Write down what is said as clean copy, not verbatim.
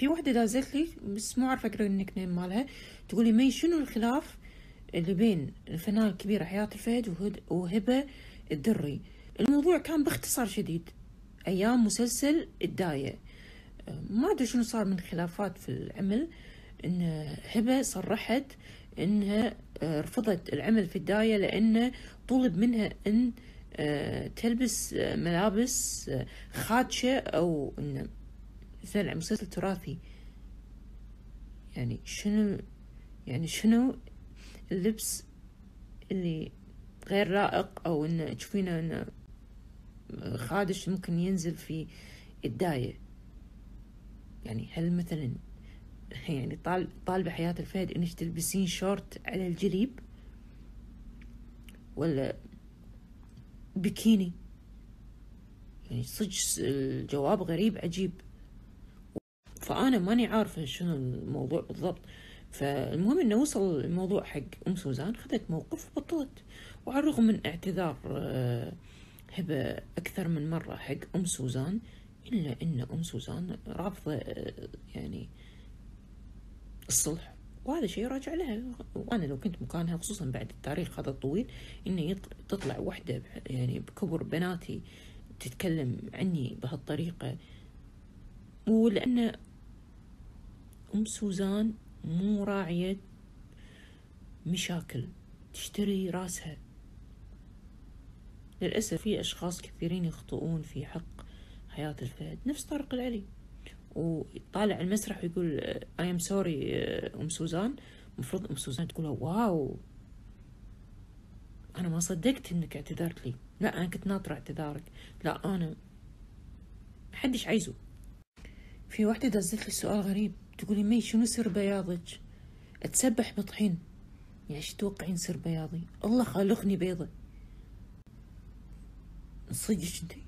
في وحدة دازت لي بس مو عارفة اقرا النيك نيم مالها، تقول لي مي شنو الخلاف اللي بين الفنانة الكبيرة حياة الفهد وهبة الدري؟ الموضوع كان باختصار شديد ايام مسلسل الداية، ما ادري شنو صار من خلافات في العمل، ان هبة صرحت انها رفضت العمل في الداية لانه طلب منها ان تلبس ملابس خادشة او ان مثل مسلسل تراثي. يعني شنو اللبس اللي غير لائق او انه تشوفينه انه خادش ممكن ينزل في الداية؟ يعني هل مثلا يعني طالبة حياة الفهد انك تلبسين شورت على الجليب ولا بكيني؟ يعني صدق الجواب غريب عجيب، فأنا ماني عارفة شنو الموضوع بالضبط. فالمهم انه وصل الموضوع حق سوزان، خذت موقف وبطلت، وعلى الرغم من اعتذار هبة أكثر من مرة حق سوزان، إلا إن سوزان رافضة يعني الصلح، وهذا شيء راجع لها. وأنا لو كنت مكانها، خصوصا بعد التاريخ هذا الطويل، إنه تطلع وحدة يعني بكبر بناتي تتكلم عني بهالطريقة، ولأن سوزان مو راعية مشاكل، تشتري راسها. للأسف في أشخاص كثيرين يخطئون في حق حياة الفهد، نفس طارق العلي، وطالع المسرح ويقول I am sorry سوزان. مفروض سوزان تقول واو أنا ما صدقت إنك اعتذرت لي، لا أنا كنت ناطرة اعتذارك، لا أنا محدش عايزه. في واحدة دزت لي سؤال غريب، تقولي مي شنو سر بياضك؟ أتسبح بطحين، يعني شو تتوقعين سر بياضي؟ الله خالقني بيضة، صدق انتي؟